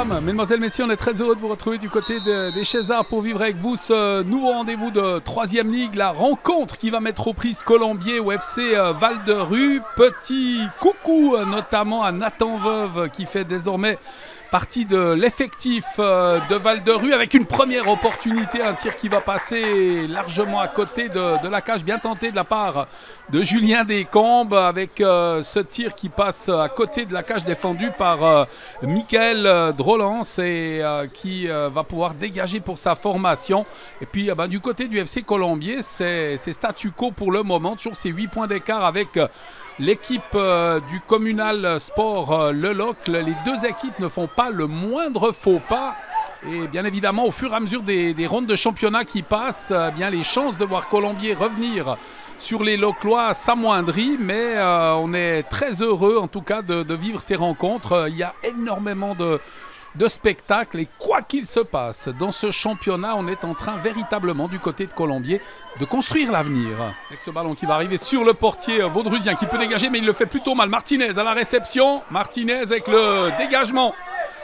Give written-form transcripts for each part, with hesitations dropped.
mesdames, mesdemoiselles, messieurs, on est très heureux de vous retrouver du côté des Césars pour vivre avec vous ce nouveau rendez-vous de 3e Ligue, la rencontre qui va mettre aux prises Colombier au FC Val de Rue. Petit coucou notamment à Nathan Veuve qui fait désormais partie de l'effectif de Val de Rue avec une première opportunité, un tir qui va passer largement à côté de la cage, bien tenté de la part de Julien Descombes avec ce tir qui passe à côté de la cage défendue par Michael Drolance et qui va pouvoir dégager pour sa formation. Et puis du côté du FC Colombier, c'est statu quo pour le moment, toujours ces 8 points d'écart avec l'équipe du Communal Sport Le Locle. Les deux équipes ne font pas le moindre faux pas. Et bien évidemment, au fur et à mesure des rondes de championnat qui passent, bien les chances de voir Colombier revenir sur les Loclois s'amoindrit. Mais on est très heureux en tout cas de vivre ces rencontres. Il y a énormément de spectacles et quoi qu'il se passe dans ce championnat, on est en train véritablement du côté de Colombier de construire l'avenir. Avec ce ballon qui va arriver sur le portier vaudrusien qui peut dégager mais il le fait plutôt mal. Martinez à la réception, Martinez avec le dégagement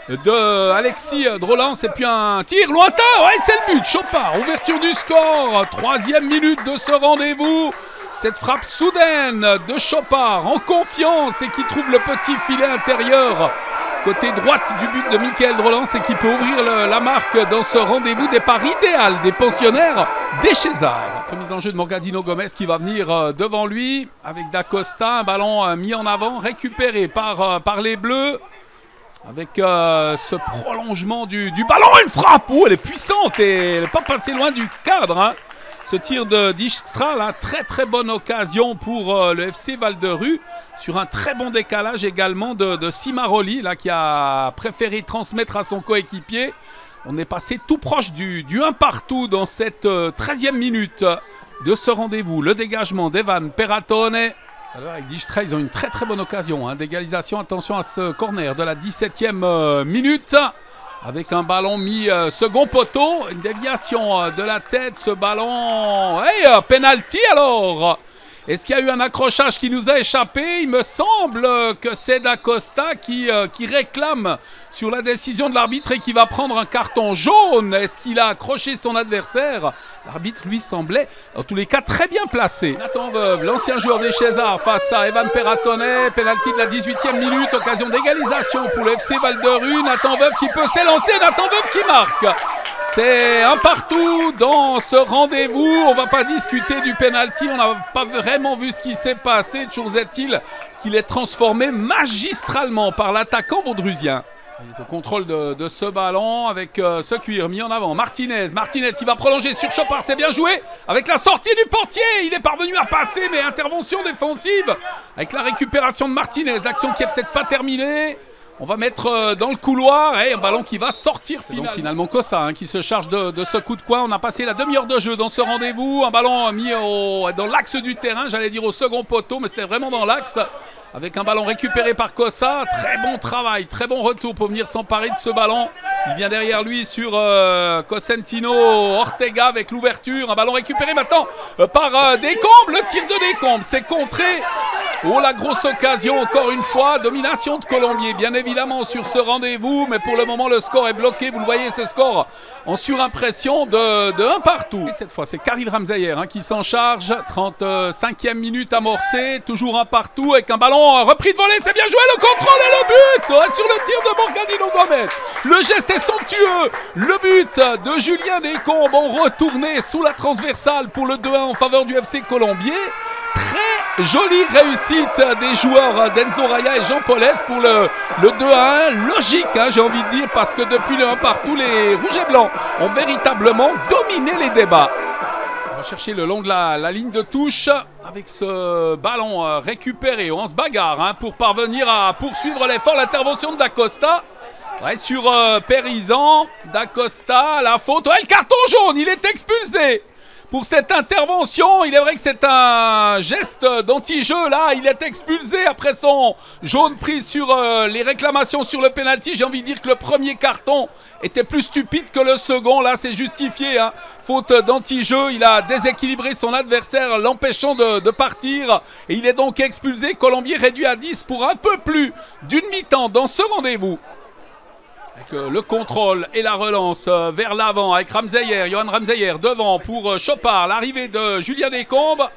de Alexis Drolance et puis un tir lointain, ouais c'est le but, Chopard, ouverture du score, 3e minute de ce rendez-vous. Cette frappe soudaine de Chopard en confiance et qui trouve le petit filet intérieur côté droite du but de Michael Drolance et qui peut ouvrir la marque dans ce rendez-vous. Départ idéal des pensionnaires des Césars. Remise en jeu de Morgadino Gomez qui va venir devant lui avec Dacosta. Un ballon mis en avant, récupéré par les Bleus. Avec ce prolongement du ballon. Une frappe, oh, elle est puissante et elle n'est pas passée loin du cadre. Hein. Ce tir de Dijkstra, là, très bonne occasion pour le FC Val de Rue. Sur un très bon décalage également de Cimaroli, là, qui a préféré transmettre à son coéquipier. On est passé tout proche du 1 partout dans cette 13e minute de ce rendez-vous. Le dégagement d'Evan Peratone. Alors avec Dijkstra, ils ont une très bonne occasion d'égalisation. Attention à ce corner de la 17e minute. Avec un ballon mis second poteau, une déviation de la tête, ce ballon. Hey, penalty alors. Est-ce qu'il y a eu un accrochage qui nous a échappé? Il me semble que c'est Dacosta qui réclame sur la décision de l'arbitre et qui va prendre un carton jaune. Est-ce qu'il a accroché son adversaire? L'arbitre lui semblait en tous les cas très bien placé. Nathan Veuve, l'ancien joueur des Césars face à Evan Peratone. Penalty de la 18e minute, occasion d'égalisation pour le FC Val de Rue. Nathan Veuve qui peut s'élancer, Nathan Veuve qui marque. C'est un partout dans ce rendez-vous. On ne va pas discuter du penalty. On n'a pas vraiment vu ce qui s'est passé. Toujours est-il qu'il est transformé magistralement par l'attaquant vaudrusien. Il est au contrôle de ce ballon avec ce cuir mis en avant. Martinez qui va prolonger sur Chopard. C'est bien joué avec la sortie du portier. Il est parvenu à passer, mais intervention défensive avec la récupération de Martinez. L'action qui n'est peut-être pas terminée. On va mettre dans le couloir et un ballon qui va sortir finalement Kossa qui se charge de ce coup de coin. On a passé la demi-heure de jeu dans ce rendez-vous. Un ballon mis dans l'axe du terrain, j'allais dire au second poteau, mais c'était vraiment dans l'axe. Avec un ballon récupéré par Kossa. Très bon travail, très bon retour pour venir s'emparer de ce ballon. Il vient derrière lui sur Cosentino Ortega avec l'ouverture. Un ballon récupéré maintenant par Descombes. Le tir de Descombes, c'est contré. Oh, la grosse occasion, encore une fois. Domination de Colombier, bien évidemment, sur ce rendez-vous. Mais pour le moment, le score est bloqué. Vous le voyez, ce score en surimpression de 1 partout. Et cette fois, c'est Khalil Ramzayer qui s'en charge. 35e minute amorcée. Toujours 1 partout avec un ballon repris de volée. C'est bien joué, le contrôle et le but sur le tir de Morgadino Gomez. Le geste est somptueux. Le but de Julien Descombes en retourné sous la transversale pour le 2-1 en faveur du FC Colombier. Très jolie réussite des joueurs d'Enzo Raya et Jean Paulès pour le 2-1. Logique, j'ai envie de dire, parce que depuis le 1 partout, les Rouges et Blancs ont véritablement dominé les débats. On va chercher le long de la ligne de touche avec ce ballon récupéré. On se bagarre pour parvenir à poursuivre l'effort. L'intervention de Dacosta. Ouais, sur Périzan. Dacosta, la faute. Ouais, le carton jaune, il est expulsé. Pour cette intervention, il est vrai que c'est un geste d'anti-jeu. Là, il est expulsé après son jaune pris sur les réclamations sur le penalty. J'ai envie de dire que le premier carton était plus stupide que le second. Là, c'est justifié. Faute d'anti-jeu, il a déséquilibré son adversaire, l'empêchant de partir. Et il est donc expulsé. Colombier réduit à 10 pour un peu plus d'une mi-temps dans ce rendez-vous. Avec le contrôle et la relance vers l'avant avec Ramseyer, Johan Ramseyer devant pour Chopard. L'arrivée de Julien Descombes.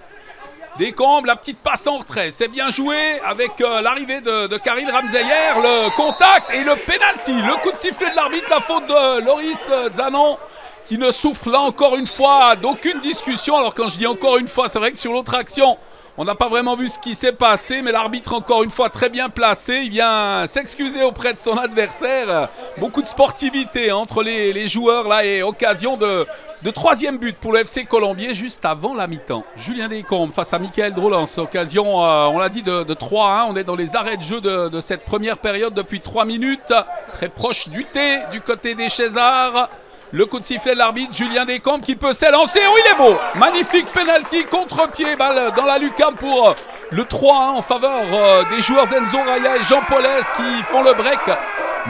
Descombes, la petite passe en retrait, c'est bien joué avec l'arrivée de Khalil Ramseyer, le contact et le penalty, le coup de sifflet de l'arbitre, la faute de Loris Zanon qui ne souffre là encore une fois d'aucune discussion. Alors quand je dis encore une fois, c'est vrai que sur l'autre action, on n'a pas vraiment vu ce qui s'est passé, mais l'arbitre encore une fois très bien placé, il vient s'excuser auprès de son adversaire. Beaucoup de sportivité entre les joueurs là et occasion de troisième but pour le FC Colombier juste avant la mi-temps. Julien Descombes face à Michael Drolens, occasion on l'a dit de 3-1, on est dans les arrêts de jeu de cette première période depuis 3 minutes, très proche du thé du côté des Césars. Le coup de sifflet de l'arbitre, Julien Descombes qui peut s'élancer. Oh, il est beau! Magnifique penalty, contre-pied, balle dans la lucarne pour le 3-1 en faveur des joueurs d'Enzo Raya et Jean Paulès qui font le break.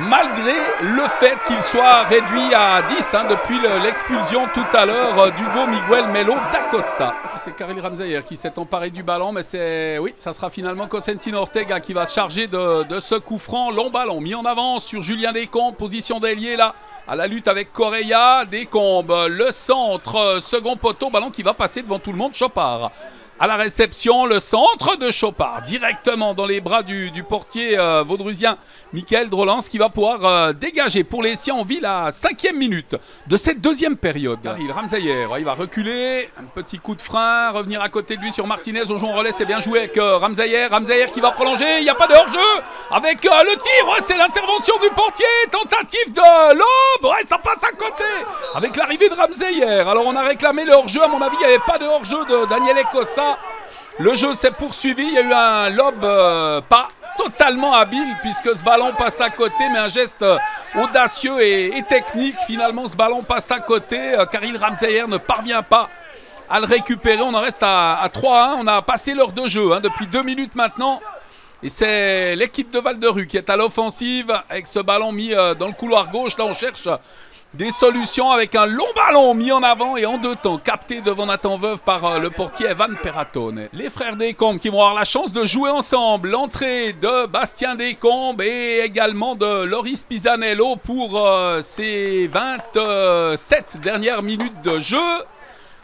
Malgré le fait qu'il soit réduit à 10 depuis l'expulsion tout à l'heure d'Hugo Miguel Melo d'Acosta. C'est Khalil Ramseyer qui s'est emparé du ballon, mais ça sera finalement Cosentino Ortega qui va se charger de ce coup franc. Long ballon mis en avant sur Julien Descombes, position d'ailier là, à la lutte avec Correa. Descombes, le centre, second poteau, ballon qui va passer devant tout le monde, Chopard. À la réception, le centre de Chopard, directement dans les bras du portier vaudrusien Michael Drolens qui va pouvoir dégager pour les siens. On vit la 5e minute de cette deuxième période. Khalil Ramseyer, il va reculer, un petit coup de frein, revenir à côté de lui sur Martinez. On joue en relais, c'est bien joué avec Ramseyer. Ramseyer qui va prolonger, il n'y a pas de hors-jeu avec le tir, c'est l'intervention du portier, tentative de l'aube, ça passe à côté avec l'arrivée de Ramseyer. Alors on a réclamé le hors-jeu, à mon avis il n'y avait pas de hors-jeu de Daniel Ecossa. Le jeu s'est poursuivi, il y a eu un lob pas totalement habile puisque ce ballon passe à côté, mais un geste audacieux et technique. Finalement ce ballon passe à côté, Khalil Ramseyer ne parvient pas à le récupérer. On en reste à 3-1, on a passé l'heure de jeu depuis 2 minutes maintenant. Et c'est l'équipe de Val-de-Rue qui est à l'offensive avec ce ballon mis dans le couloir gauche. Là on cherche des solutions avec un long ballon mis en avant et en 2 temps, capté devant Nathan Veuve par le portier Evan Perratone. Les frères Descombes qui vont avoir la chance de jouer ensemble. L'entrée de Bastien Descombes et également de Loris Pisanello pour ces 27 dernières minutes de jeu.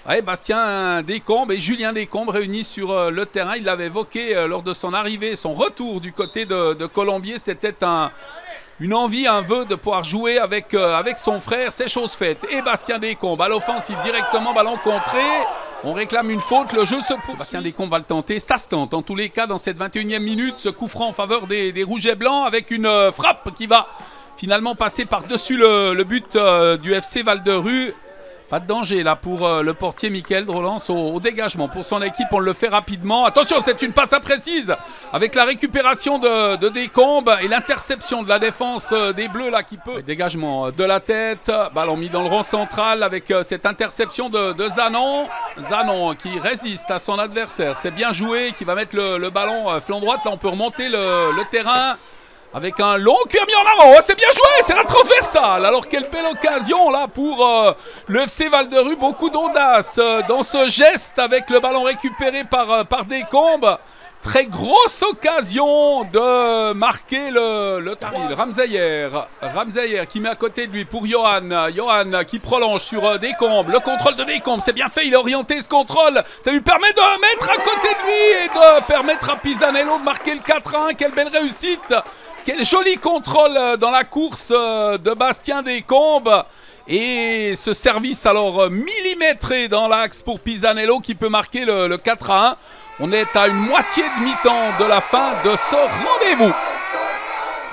Ouais, Bastien Descombes et Julien Descombes réunis sur le terrain. Il l'avait évoqué lors de son arrivée, son retour du côté de Colombier. C'était une envie, un vœu de pouvoir jouer avec son frère, c'est chose faite. Et Bastien Descombes à l'offensive directement, ballon contré. On réclame une faute, le jeu se poursuit. Bastien Descombes va le tenter, ça se tente en tous les cas dans cette 21e minute. Ce coup franc en faveur des Rouges et Blancs avec une frappe qui va finalement passer par-dessus le but du FC Val-de-Rue. Pas de danger là pour le portier Michael Drolens au dégagement. Pour son équipe, on le fait rapidement. Attention, c'est une passe imprécise avec la récupération de Descombes et l'interception de la défense des Bleus là qui peut. Dégagement de la tête, ballon mis dans le rond central avec cette interception de Zanon. Zanon qui résiste à son adversaire. C'est bien joué, qui va mettre le ballon flanc droite. Là, on peut remonter le terrain. Avec un long cuir mis en avant, c'est bien joué, c'est la transversale. Alors quelle belle occasion là pour le FC Val-de-Rue, beaucoup d'audace dans ce geste avec le ballon récupéré par Descombes. Très grosse occasion de marquer le Khalil Ramseyer qui met à côté de lui pour Johan qui prolonge sur Descombes. Le contrôle de Descombes, c'est bien fait, il a orienté ce contrôle. Ça lui permet de mettre à côté de lui et de permettre à Pisanello de marquer le 4-1. Quelle belle réussite. Quel joli contrôle dans la course de Bastien Descombes. Et ce service alors millimétré dans l'axe pour Pisanello qui peut marquer le 4-1. On est à une moitié de mi-temps de la fin de ce rendez-vous.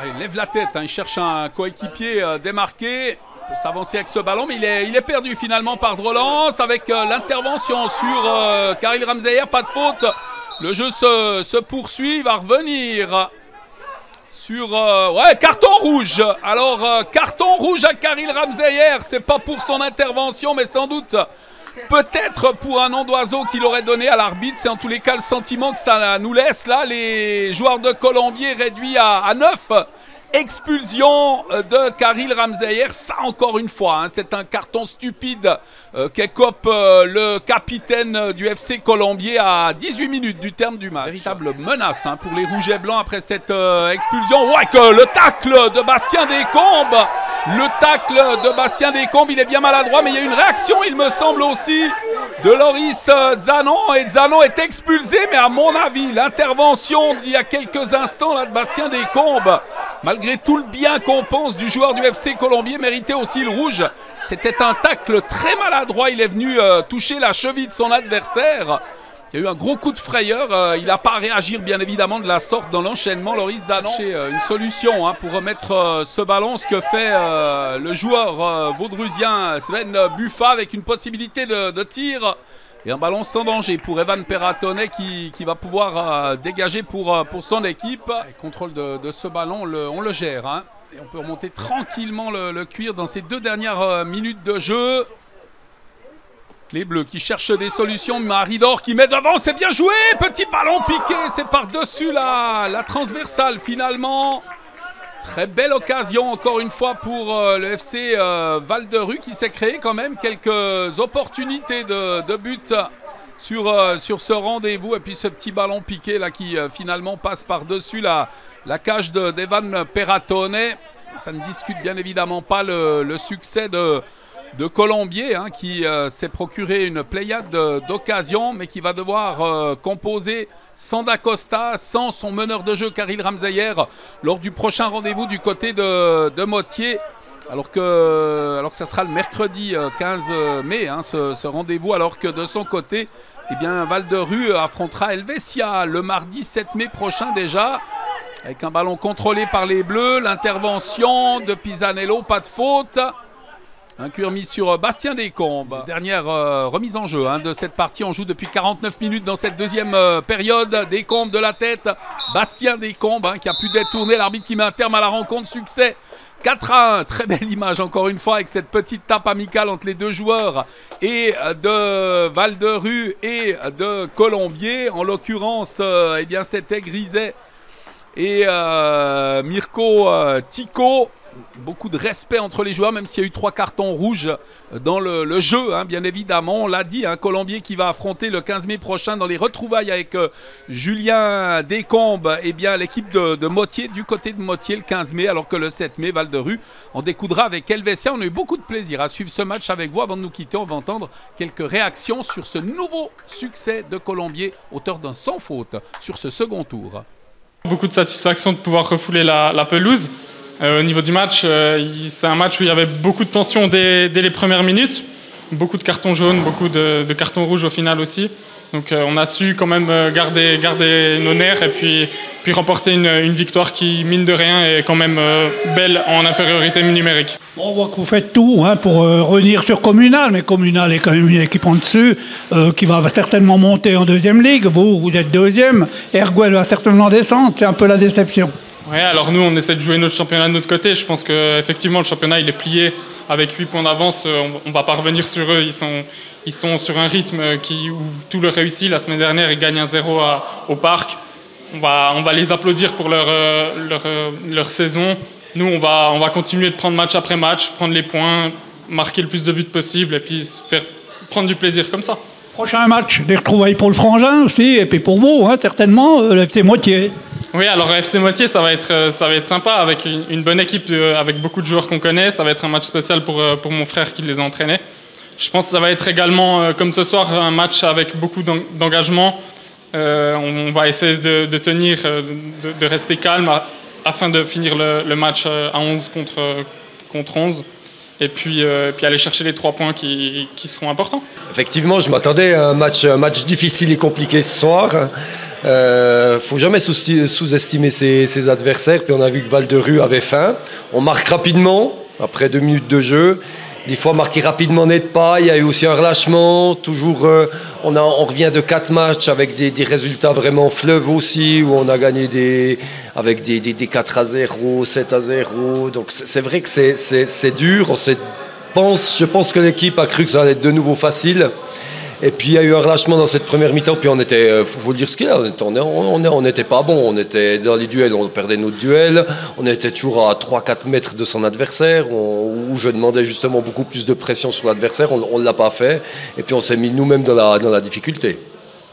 Il lève la tête, il cherche un coéquipier démarqué. Il peut s'avancer avec ce ballon, mais il est perdu finalement par Drolens avec l'intervention sur Khalil Ramseyer. Pas de faute. Le jeu se poursuit, il va revenir sur carton rouge. Alors carton rouge à Khalil Ramseyer, c'est pas pour son intervention mais sans doute peut-être pour un nom d'oiseau qu'il aurait donné à l'arbitre. C'est en tous les cas le sentiment que ça nous laisse là. Les joueurs de Colombier réduits à 9 Expulsion de Khalil Ramzeyer, ça encore une fois, hein, c'est un carton stupide qu'écope le capitaine du FC Colombier à 18 minutes du terme du match. Véritable menace hein, pour les rouges et blancs après cette expulsion. Ouais, que le tacle de Bastien Descombes, il est bien maladroit, mais il y a une réaction, il me semble aussi, de Loris Zanon, et Zanon est expulsé, mais à mon avis, l'intervention il y a quelques instants là, de Bastien Descombes, malgré tout le bien qu'on pense du joueur du FC Colombier, méritait aussi le rouge. C'était un tacle très maladroit, il est venu toucher la cheville de son adversaire. Il y a eu un gros coup de frayeur, il n'a pas à réagir bien évidemment de la sorte dans l'enchaînement. Loris Zanon chercher une solution hein, pour remettre ce ballon, ce que fait le joueur vaudrusien Sven Buffa avec une possibilité de tir. Et un ballon sans danger pour Evan Perratonnet qui va pouvoir dégager pour son équipe. Et contrôle de ce ballon, on le gère. Hein. Et on peut remonter tranquillement le cuir dans ces 2 dernières minutes de jeu. Les Bleus qui cherchent des solutions. Maridor qui met devant, c'est bien joué. Petit ballon piqué, c'est par-dessus la transversale finalement. Très belle occasion encore une fois pour le FC Val-de-Rue qui s'est créé quand même quelques opportunités de but sur ce rendez-vous. Et puis ce petit ballon piqué là qui finalement passe par-dessus la cage d'Evan Perratonnet. Ça ne discute bien évidemment pas le succès de Colombier hein, qui s'est procuré une pléiade d'occasions mais qui va devoir composer sans Dacosta, sans son meneur de jeu Khalil Ramzeyer lors du prochain rendez-vous du côté de Motier, alors que ça sera le mercredi 15 mai hein, ce rendez-vous, alors que de son côté eh bien, Val-de-Rue affrontera Helvetia le mardi 7 mai prochain déjà, avec un ballon contrôlé par les Bleus, l'intervention de Pisanello, pas de faute. Un cuir mis sur Bastien Descombes. Dernière remise en jeu hein, de cette partie. On joue depuis 49 minutes dans cette deuxième période. Descombes de la tête. Bastien Descombes hein, qui a pu détourner. L'arbitre qui met un terme à la rencontre. Succès 4-1. Très belle image encore une fois avec cette petite tape amicale entre les deux joueurs et de Val-de-Rue et de Colombier. En l'occurrence, eh bien c'était Griset et Mirko Tico. Beaucoup de respect entre les joueurs, même s'il y a eu 3 cartons rouges dans le jeu, hein, bien évidemment. On l'a dit, hein, Colombier qui va affronter le 15 mai prochain dans les retrouvailles avec Julien Descombes, eh bien l'équipe de Motier, du côté de Motier le 15 mai, alors que le 7 mai, Val-de-Rue en découdra avec Helvetia. On a eu beaucoup de plaisir à suivre ce match avec vous. Avant de nous quitter, on va entendre quelques réactions sur ce nouveau succès de Colombier, auteur d'un sans faute sur ce second tour. Beaucoup de satisfaction de pouvoir refouler la pelouse. Au niveau du match, c'est un match où il y avait beaucoup de tension dès les premières minutes, beaucoup de cartons jaunes, beaucoup de cartons rouges au final aussi. Donc on a su quand même garder nos nerfs et puis remporter une victoire qui, mine de rien, est quand même belle en infériorité numérique. On voit que vous faites tout hein, pour revenir sur Communal, mais Communal est quand même une équipe en dessus qui va certainement monter en deuxième ligue. Vous êtes deuxième, Erguel va certainement descendre, c'est un peu la déception. Oui, alors nous, on essaie de jouer notre championnat de notre côté. Je pense qu'effectivement, le championnat, il est plié avec 8 points d'avance. On ne va pas revenir sur eux. Ils sont sur un rythme où tout leur réussit. La semaine dernière, ils gagnent 1-0 au Parc. On va les applaudir pour leur saison. Nous, on va continuer de prendre match après match, prendre les points, marquer le plus de buts possible et puis faire prendre du plaisir comme ça. Prochain match, des retrouvailles pour le Frangin aussi, et puis pour vous, hein, certainement, le FC Motier. Oui, alors le FC Motier, ça va être sympa, avec une bonne équipe, avec beaucoup de joueurs qu'on connaît. Ça va être un match spécial pour mon frère qui les a entraînés. Je pense que ça va être également, comme ce soir, un match avec beaucoup d'engagement. On va essayer de tenir, de rester calme afin de finir le match à 11 contre 11. Et puis aller chercher les 3 points qui seront importants. Effectivement, je m'attendais à un match difficile et compliqué ce soir. Faut jamais sous-estimer ses adversaires. Puis on a vu que Val-de-Rue avait faim. On marque rapidement, après 2 minutes de jeu. Des fois, marquer rapidement n'aide pas. Il y a eu aussi un relâchement. Toujours, on revient de 4 matchs avec des résultats vraiment fleuves aussi, où on a gagné avec des 4-0, 7-0. Donc c'est vrai que c'est dur. Je pense que l'équipe a cru que ça allait être de nouveau facile. Et puis il y a eu un relâchement dans cette première mi-temps, puis on était, faut le dire ce qu'il y a, on n'était pas bon, on était dans les duels, on perdait nos duels, on était toujours à 3-4 mètres de son adversaire, où je demandais justement beaucoup plus de pression sur l'adversaire, on ne l'a pas fait, et puis on s'est mis nous-mêmes dans la difficulté.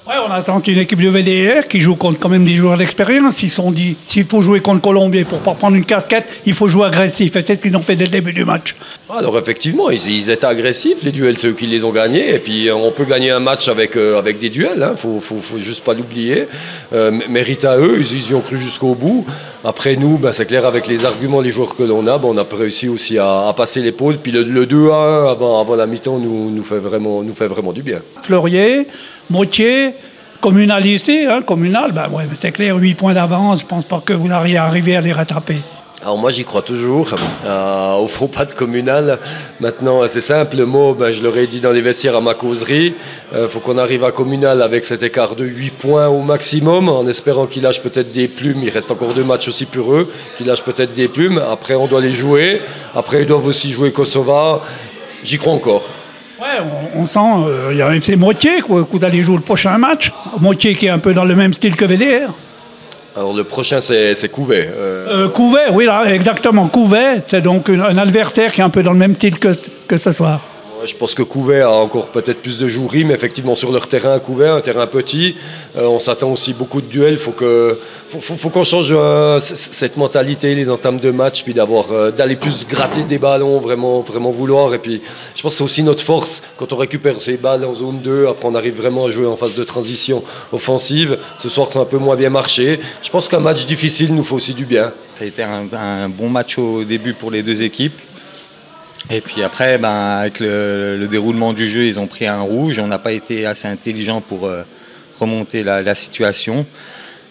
Ouais, on a senti une équipe de VDR qui joue contre quand même des joueurs d'expérience. Ils se sont dit, s'il faut jouer contre Colombier pour ne pas prendre une casquette, il faut jouer agressif. Et c'est ce qu'ils ont fait dès le début du match. Alors effectivement, ils étaient agressifs, les duels, c'est eux qui les ont gagnés. Et puis on peut gagner un match avec des duels, hein. Faut juste pas l'oublier. Mérite à eux, ils y ont cru jusqu'au bout. Après nous, c'est clair, avec les arguments, les joueurs que l'on a, on a réussi aussi à passer l'épaule. Puis le 2-1 avant la mi-temps nous fait vraiment du bien. Fleurier, Moitié, Communal ici, hein, Communal, ouais, c'est clair, 8 points d'avance, je pense pas que vous arrivez à les rattraper. Alors moi j'y crois toujours, au fond pas de Communal. Maintenant c'est simple, le mot, je leur ai dit dans les vestiaires à ma causerie, faut qu'on arrive à Communal avec cet écart de 8 points au maximum, en espérant qu'ils lâchent peut-être des plumes, il reste encore 2 matchs aussi pour eux, qu'ils lâchent peut-être des plumes, après on doit les jouer, après ils doivent aussi jouer Kosova, j'y crois encore. Ouais, on sent, il y a FC Moitié, que vous allez jouer le prochain match, Moitié qui est un peu dans le même style que VDR. Alors le prochain c'est Couvet. Couvet, oui, là, exactement. Couvet, c'est donc un adversaire qui est un peu dans le même style que ce soir. Ouais, je pense que Couvet a encore peut-être plus de joueries, mais effectivement sur leur terrain, Couvet, un terrain petit, on s'attend aussi beaucoup de duels. Faut qu'on change cette mentalité, les entames de match, puis d'aller plus gratter des ballons, vraiment vouloir. Et puis je pense que c'est aussi notre force quand on récupère ces balles en zone 2. Après on arrive vraiment à jouer en phase de transition offensive. Ce soir c'est un peu moins bien marché. Je pense qu'un match difficile nous fait aussi du bien. Ça a été un bon match au début pour les deux équipes. Et puis après, avec le déroulement du jeu, ils ont pris un rouge. On n'a pas été assez intelligent pour remonter la situation.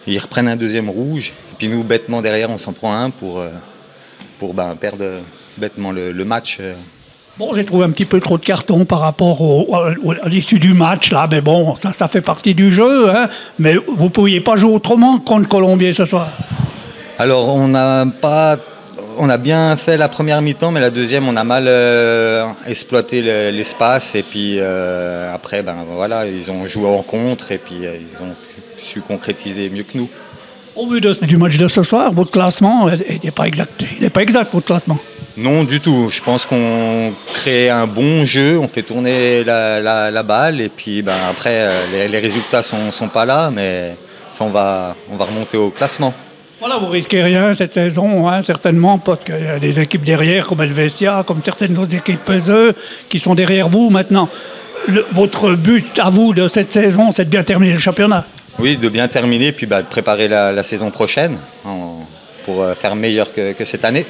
Ils reprennent un deuxième rouge. Et puis nous, bêtement, derrière, on s'en prend un pour perdre bêtement le match. Bon, j'ai trouvé un petit peu trop de cartons par rapport à l'issue du match, là. Mais bon, ça fait partie du jeu, hein. Mais vous ne pouviez pas jouer autrement contre Colombier ce soir. Alors, on a bien fait la première mi-temps, mais la deuxième, on a mal exploité l'espace. Et puis après, voilà, ils ont joué en contre et puis ils ont su concrétiser mieux que nous. Au vu du match de ce soir, votre classement n'est pas exact. Il n'est pas exact, votre classement. Non, du tout. Je pense qu'on crée un bon jeu, on fait tourner la balle. Et puis après, les résultats ne sont pas là, mais ça, on va remonter au classement. Voilà, vous risquez rien cette saison, hein, certainement, parce qu'il y a des équipes derrière, comme Helvetia, comme certaines autres équipes PSE, qui sont derrière vous maintenant. Votre but à vous de cette saison, c'est de bien terminer le championnat. Oui, de bien terminer, puis de préparer la saison prochaine pour faire meilleur que cette année.